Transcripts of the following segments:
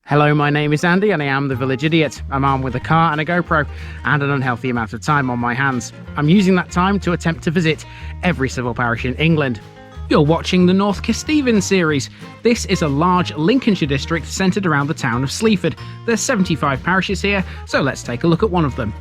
Hello, my name is Andy and I am the Village Idiot. I'm armed with a car and a GoPro and an unhealthy amount of time on my hands. I'm using that time to attempt to visit every civil parish in England. You're watching the North Kesteven series. This is a large Lincolnshire district centred around the town of Sleaford. There's 75 parishes here, so let's take a look at one of them.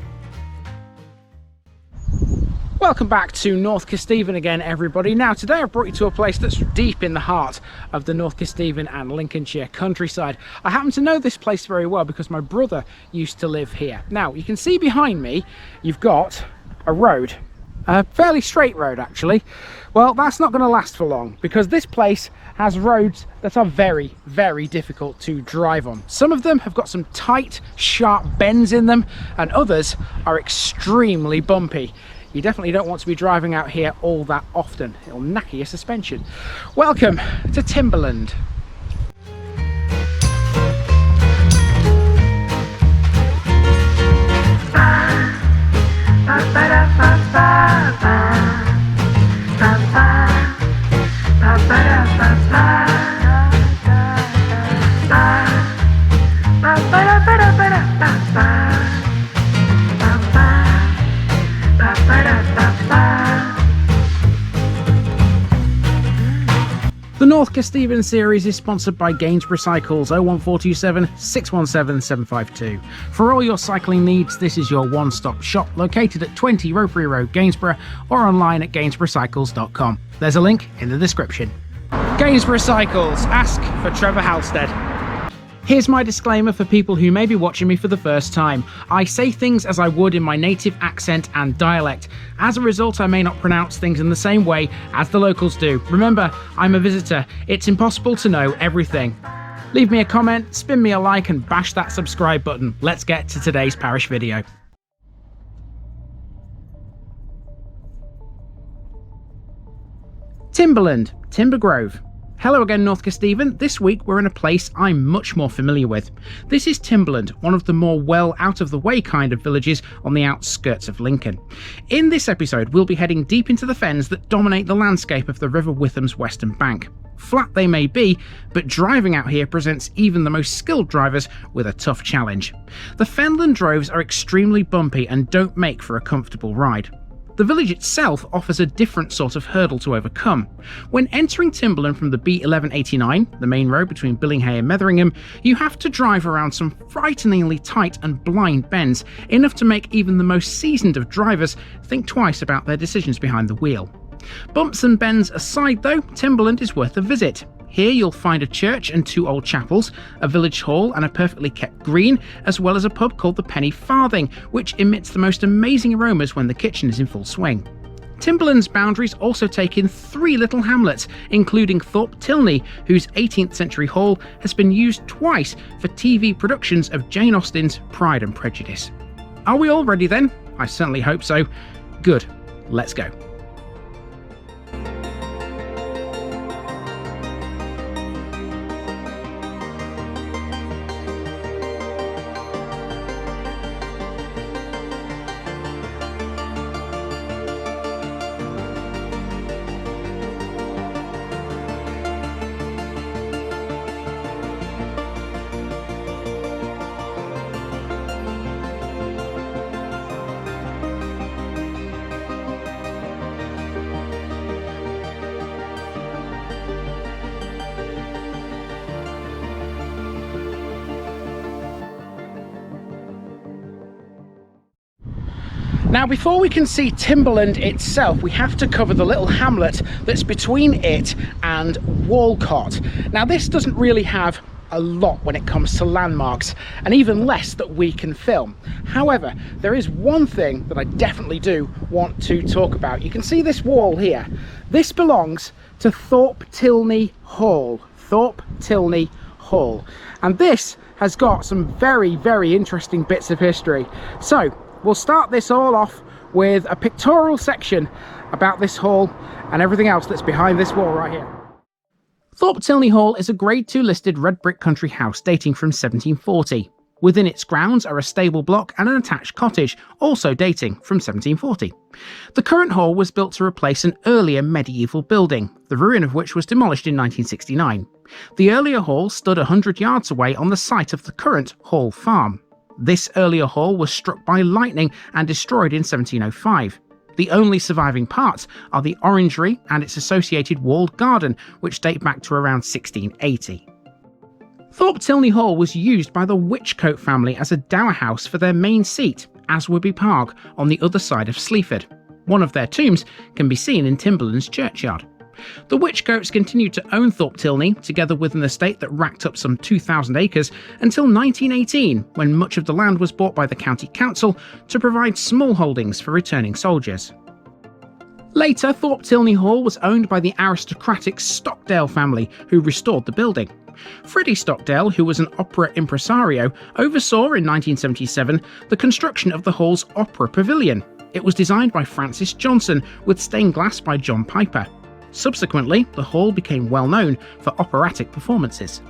Welcome back to North Kesteven again, everybody. Now today I've brought you to a place that's deep in the heart of the North Kesteven and Lincolnshire countryside. I happen to know this place very well because my brother used to live here. Now you can see behind me you've got a road, a fairly straight road actually. Well, that's not going to last for long because this place has roads that are very, very difficult to drive on. Some of them have got some tight, sharp bends in them and others are extremely bumpy. You definitely don't want to be driving out here all that often. It'll knacker your suspension. Welcome to Timberland. The North Kesteven series is sponsored by Gainsborough Cycles 01427 617 752. For all your cycling needs, this is your one-stop shop located at 20 Ropery Road, Gainsborough, or online at gainsboroughcycles.com. There's a link in the description. Gainsborough Cycles, ask for Trevor Halstead. Here's my disclaimer for people who may be watching me for the first time. I say things as I would in my native accent and dialect. As a result, I may not pronounce things in the same way as the locals do. Remember, I'm a visitor. It's impossible to know everything. Leave me a comment, spin me a like and bash that subscribe button. Let's get to today's parish video. Timberland, Timber Grove. Hello again, North Kesteven. This week we're in a place I'm much more familiar with. This is Timberland, one of the more well out of the way kind of villages on the outskirts of Lincoln. In this episode we'll be heading deep into the fens that dominate the landscape of the River Witham's western bank. Flat they may be, but driving out here presents even the most skilled drivers with a tough challenge. The fenland droves are extremely bumpy and don't make for a comfortable ride. The village itself offers a different sort of hurdle to overcome. When entering Timberland from the B1189, the main road between Billnghay and Metheringham, you have to drive around some frighteningly tight and blind bends, enough to make even the most seasoned of drivers think twice about their decisions behind the wheel. Bumps and bends aside though, Timberland is worth a visit. Here you'll find a church and two old chapels, a village hall and a perfectly kept green, as well as a pub called the Penny Farthing, which emits the most amazing aromas when the kitchen is in full swing. Timberland's boundaries also take in three little hamlets, including Thorp Tilney, whose 18th century hall has been used twice for TV productions of Jane Austen's Pride and Prejudice. Are we all ready then? I certainly hope so. Good, let's go. Now before we can see Timberland itself, we have to cover the little hamlet that's between it and Walcott. Now this doesn't really have a lot when it comes to landmarks, and even less that we can film. However, there is one thing that I definitely do want to talk about. You can see this wall here. This belongs to Thorp Tilney Hall. Thorp Tilney Hall. And this has got some very, very interesting bits of history. So we'll start this all off with a pictorial section about this hall and everything else that's behind this wall right here. Thorp Tilney Hall is a Grade 2 listed red brick country house dating from 1740. Within its grounds are a stable block and an attached cottage, also dating from 1740. The current hall was built to replace an earlier medieval building, the ruin of which was demolished in 1969. The earlier hall stood 100 yards away on the site of the current Hall Farm. This earlier hall was struck by lightning and destroyed in 1705. The only surviving parts are the orangery and its associated walled garden, which date back to around 1680. Thorp Tilney Hall was used by the Whichcote family as a dower house for their main seat, Aswarby Park, on the other side of Sleaford. One of their tombs can be seen in Timberland's churchyard. The Whichcotes continued to own Thorp Tilney, together with an estate that racked up some 2,000 acres, until 1918, when much of the land was bought by the county council to provide small holdings for returning soldiers. Later, Thorp Tilney Hall was owned by the aristocratic Stockdale family, who restored the building. Freddie Stockdale, who was an opera impresario, oversaw in 1977 the construction of the hall's opera pavilion. It was designed by Francis Johnson, with stained glass by John Piper. Subsequently, the hall became well known for operatic performances.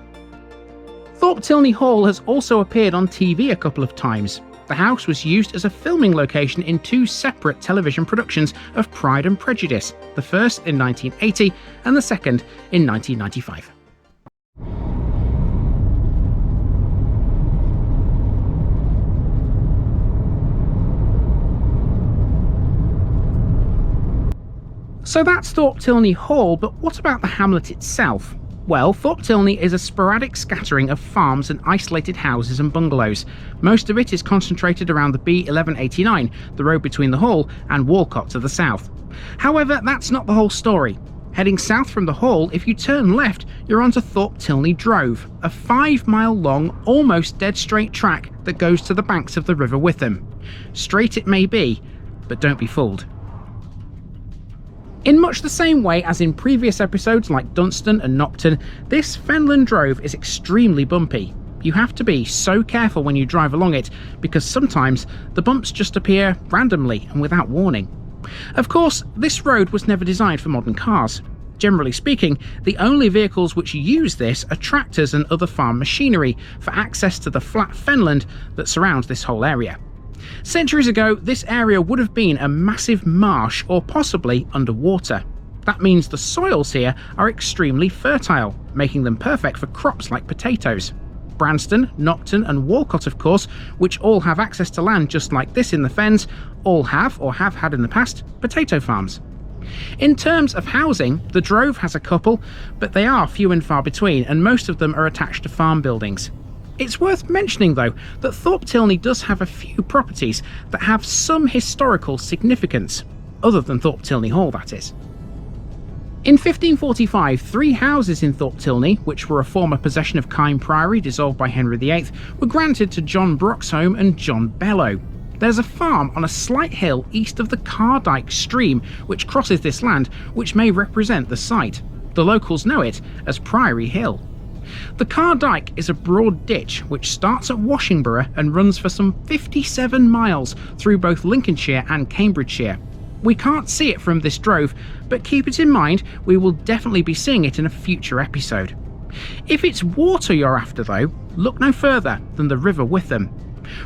Thorp Tilney Hall has also appeared on TV a couple of times. The house was used as a filming location in two separate television productions of Pride and Prejudice, the first in 1980 and the second in 1995. So that's Thorp Tilney Hall, but what about the hamlet itself? Well, Thorp Tilney is a sporadic scattering of farms and isolated houses and bungalows. Most of it is concentrated around the B1189, the road between the Hall and Walcott to the south. However, that's not the whole story. Heading south from the Hall, if you turn left, you're onto Thorp Tilney Drove, a 5-mile long, almost dead straight track that goes to the banks of the River Witham. Straight it may be, but don't be fooled. In much the same way as in previous episodes like Dunstan and Nopton, this fenland drove is extremely bumpy. You have to be so careful when you drive along it, because sometimes the bumps just appear randomly and without warning. Of course, this road was never designed for modern cars. Generally speaking, the only vehicles which use this are tractors and other farm machinery for access to the flat fenland that surrounds this whole area. Centuries ago, this area would have been a massive marsh or possibly underwater. That means the soils here are extremely fertile, making them perfect for crops like potatoes. Branston, Nopton and Walcott, of course, which all have access to land just like this in the fens, all have, or have had in the past, potato farms. In terms of housing, the Drove has a couple, but they are few and far between, and most of them are attached to farm buildings. It's worth mentioning, though, that Thorp Tilney does have a few properties that have some historical significance, other than Thorp Tilney Hall, that is. In 1545, 3 houses in Thorp Tilney, which were a former possession of Kyme Priory dissolved by Henry VIII, were granted to John Broxholme and John Bellow. There's a farm on a slight hill east of the Cardyke stream which crosses this land, which may represent the site. The locals know it as Priory Hill. The Cardyke is a broad ditch which starts at Washingborough and runs for some 57 miles through both Lincolnshire and Cambridgeshire. We can't see it from this drove, but keep it in mind, we will definitely be seeing it in a future episode. If it's water you're after though, look no further than the River Witham.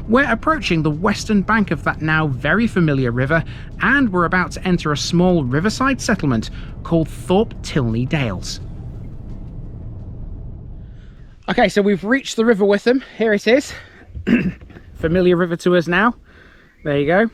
We're approaching the western bank of that now very familiar river, and we're about to enter a small riverside settlement called Thorp Tilney Dales. Okay, so we've reached the River Witham. Here it is. Familiar river to us now. There you go.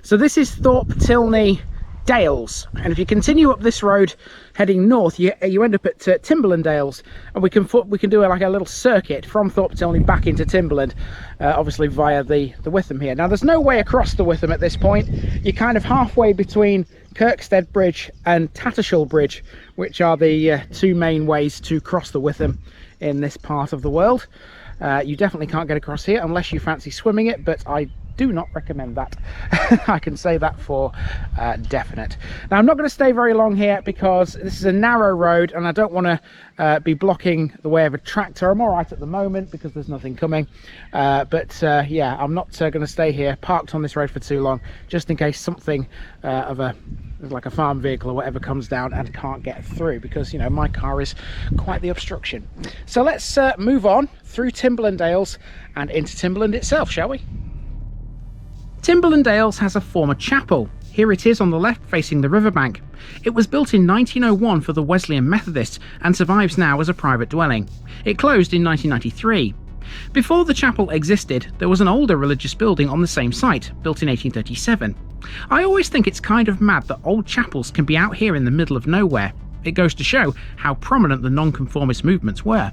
So this is Thorp Tilney Dales, and if you continue up this road heading north, you end up at Timberland Dales, and we can do like a little circuit from Thorp Tilney back into Timberland, obviously via the Witham here. Now there's no way across the Witham at this point. You're kind of halfway between Kirkstead Bridge and Tattershall Bridge, which are the two main ways to cross the Witham in this part of the world. You definitely can't get across here unless you fancy swimming it, but I do not recommend that. I can say that for definite. Now, I'm not going to stay very long here because this is a narrow road and I don't want to be blocking the way of a tractor. I'm all right at the moment because there's nothing coming. Yeah, I'm not going to stay here parked on this road for too long, just in case something of a like a farm vehicle or whatever comes down and can't get through, because you know my car is quite the obstruction. So let's move on through Timberland Dales and into Timberland itself, shall we? Timberland Dales has a former chapel. Here it is on the left, facing the riverbank. It was built in 1901 for the Wesleyan Methodists and survives now as a private dwelling. It closed in 1993. Before the chapel existed, there was an older religious building on the same site, built in 1837. I always think it's kind of mad that old chapels can be out here in the middle of nowhere. It goes to show how prominent the nonconformist movements were.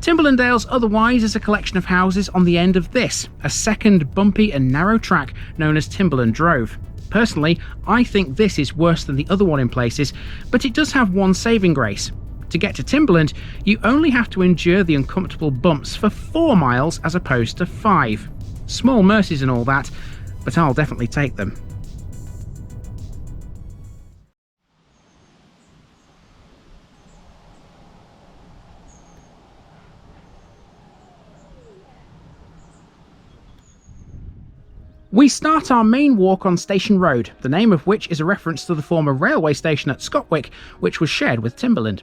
Timberland Dales otherwise is a collection of houses on the end of this, a second bumpy and narrow track known as Timberland Drove. Personally, I think this is worse than the other one in places, but it does have one saving grace. To get to Timberland, you only have to endure the uncomfortable bumps for 4 miles as opposed to 5. Small mercies and all that, but I'll definitely take them. We start our main walk on Station Road, the name of which is a reference to the former railway station at Scotwick, which was shared with Timberland.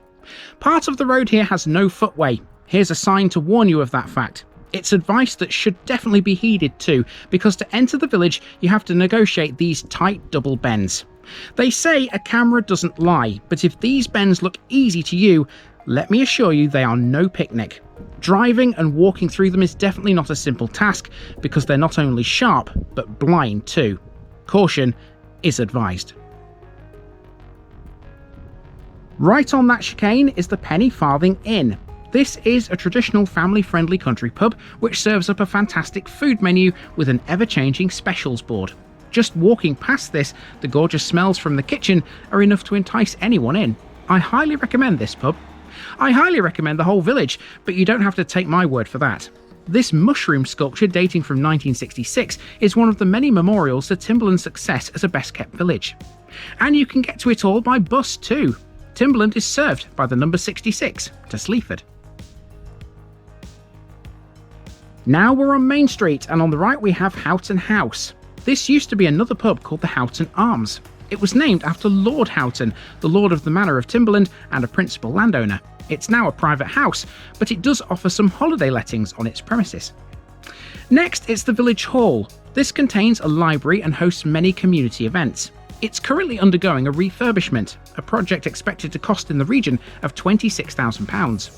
Part of the road here has no footway. Here's a sign to warn you of that fact. It's advice that should definitely be heeded too, because to enter the village you have to negotiate these tight double bends. They say a camera doesn't lie, but if these bends look easy to you, let me assure you they are no picnic. Driving and walking through them is definitely not a simple task, because they're not only sharp, but blind too. Caution is advised. Right on that chicane is the Penny Farthing Inn. This is a traditional family-friendly country pub which serves up a fantastic food menu with an ever-changing specials board. Just walking past this, the gorgeous smells from the kitchen are enough to entice anyone in. I highly recommend this pub. I highly recommend the whole village, but you don't have to take my word for that. This mushroom sculpture dating from 1966 is one of the many memorials to Timberland's success as a best-kept village. And you can get to it all by bus too. Timberland is served by the number 66 to Sleaford. Now we're on Main Street, and on the right we have Houghton House. This used to be another pub called the Houghton Arms. It was named after Lord Houghton, the Lord of the Manor of Timberland and a principal landowner. It's now a private house, but it does offer some holiday lettings on its premises. Next, it's the Village Hall. This contains a library and hosts many community events. It's currently undergoing a refurbishment, a project expected to cost in the region of £26,000.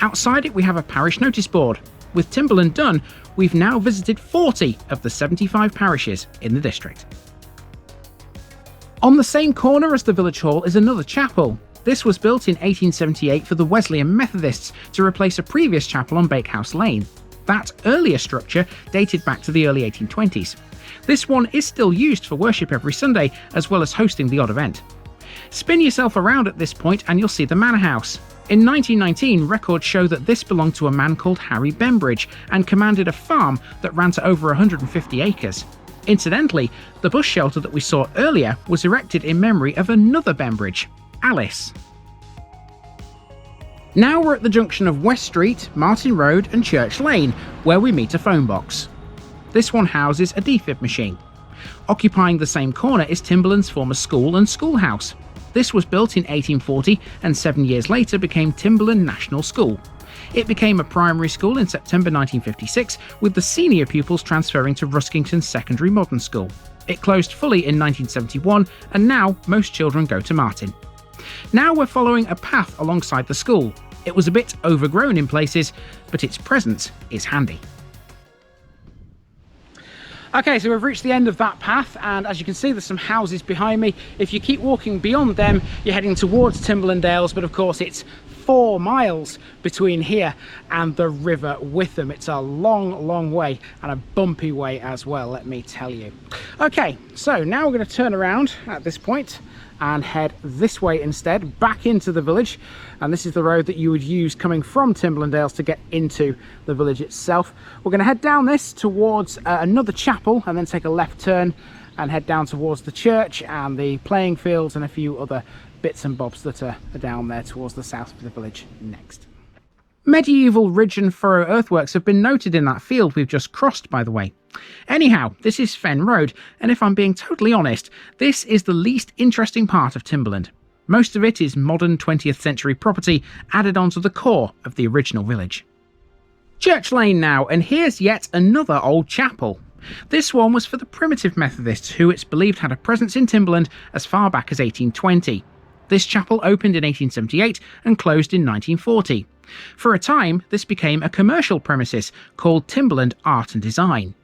Outside it we have a parish notice board. With Timberland done, we've now visited 40 of the 75 parishes in the district. On the same corner as the Village Hall is another chapel. This was built in 1878 for the Wesleyan Methodists to replace a previous chapel on Bakehouse Lane. That earlier structure dated back to the early 1820s. This one is still used for worship every Sunday, as well as hosting the odd event. Spin yourself around at this point and you'll see the manor house. In 1919, records show that this belonged to a man called Harry Bembridge and commanded a farm that ran to over 150 acres. Incidentally, the bus shelter that we saw earlier was erected in memory of another Bembridge, Alice. Now we're at the junction of West Street, Martin Road and Church Lane, where we meet a phone box. This one houses a defib machine. Occupying the same corner is Timberland's former school and schoolhouse. This was built in 1840 and 7 years later became Timberland National School. It became a primary school in September 1956, with the senior pupils transferring to Ruskington Secondary Modern School. It closed fully in 1971 and now most children go to Martin. Now we're following a path alongside the school. It was a bit overgrown in places, but its presence is handy. Okay, so we've reached the end of that path, and as you can see there's some houses behind me. If you keep walking beyond them, you're heading towards Timberland Dales, but of course it's 4 miles between here and the River Witham. It's a long way, and a bumpy way as well, let me tell you. Okay, so now we're going to turn around at this point and head this way instead, back into the village. And this is the road that you would use coming from Timberland Dales to get into the village itself. We're going to head down this towards another chapel, and then take a left turn and head down towards the church and the playing fields and a few other bits and bobs that are down there towards the south of the village next. Medieval ridge and furrow earthworks have been noted in that field we've just crossed, by the way. Anyhow, this is Fen Road, and if I'm being totally honest, this is the least interesting part of Timberland. Most of it is modern 20th century property added onto the core of the original village. Church Lane now, and here's yet another old chapel. This one was for the Primitive Methodists, who it's believed had a presence in Timberland as far back as 1820. This chapel opened in 1878 and closed in 1940. For a time, this became a commercial premises called Timberland Art and Design.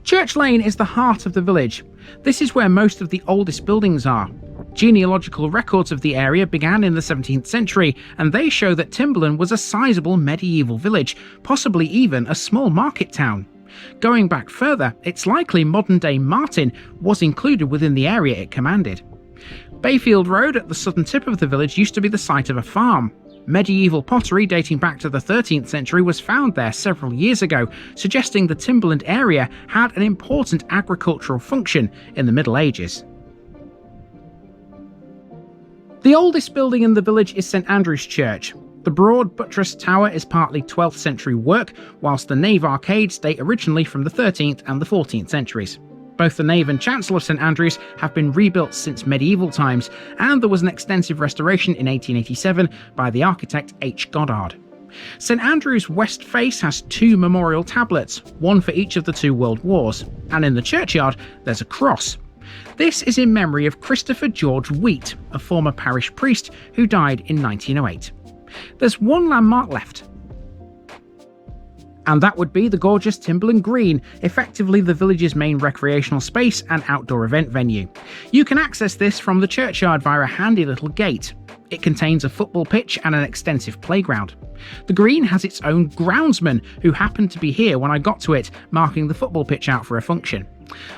Church Lane is the heart of the village. This is where most of the oldest buildings are. Genealogical records of the area began in the 17th century, and they show that Timberland was a sizable medieval village, possibly even a small market town. Going back further, it's likely modern-day Martin was included within the area it commanded. Bayfield Road at the southern tip of the village used to be the site of a farm. Medieval pottery dating back to the 13th century was found there several years ago, suggesting the Timberland area had an important agricultural function in the Middle Ages. The oldest building in the village is St Andrew's Church. The broad buttressed tower is partly 12th century work, whilst the nave arcades date originally from the 13th and the 14th centuries. Both the nave and chancel of St Andrews have been rebuilt since medieval times, and there was an extensive restoration in 1887 by the architect H. Goddard. St Andrew's west face has 2 memorial tablets, one for each of the 2 world wars, and in the churchyard there's a cross. This is in memory of Christopher George Wheat, a former parish priest who died in 1908. There's one landmark left, and that would be the gorgeous Timberland Green, effectively the village's main recreational space and outdoor event venue. You can access this from the churchyard via a handy little gate. It contains a football pitch and an extensive playground. The green has its own groundsman, who happened to be here when I got to it, marking the football pitch out for a function.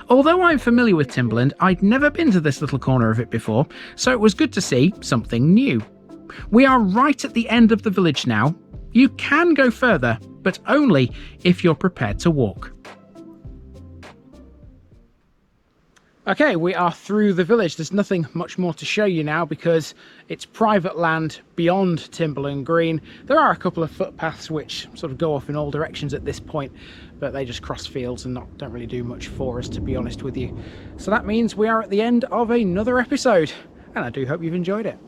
Although I'm familiar with Timberland, I'd never been to this little corner of it before, so it was good to see something new. We are right at the end of the village now. You can go further, but only if you're prepared to walk. Okay, we are through the village. There's nothing much more to show you now because it's private land beyond Timberland Green. There are a couple of footpaths which sort of go off in all directions at this point, but they just cross fields and don't really do much for us, to be honest with you. So that means we are at the end of another episode, and I do hope you've enjoyed it.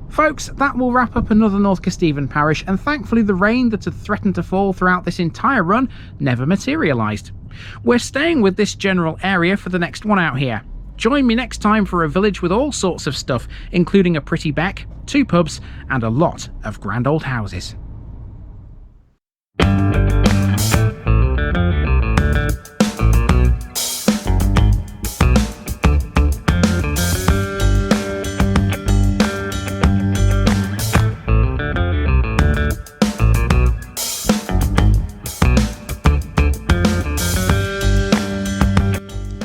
Folks, that will wrap up another North Kesteven Parish, and thankfully the rain that had threatened to fall throughout this entire run never materialised. We're staying with this general area for the next one out here. Join me next time for a village with all sorts of stuff, including a pretty beck, 2 pubs, and a lot of grand old houses.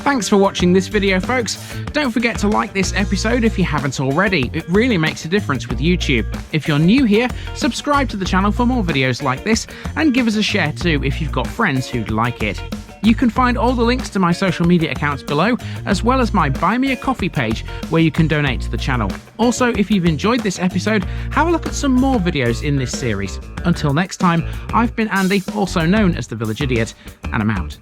Thanks for watching this video, folks. Don't forget to like this episode if you haven't already. It really makes a difference with YouTube. If you're new here, subscribe to the channel for more videos like this, and give us a share too if you've got friends who'd like it. You can find all the links to my social media accounts below, as well as my Buy Me a Coffee page where you can donate to the channel. Also, if you've enjoyed this episode, have a look at some more videos in this series. Until next time, I've been Andy, also known as the Village Idiot, and I'm out.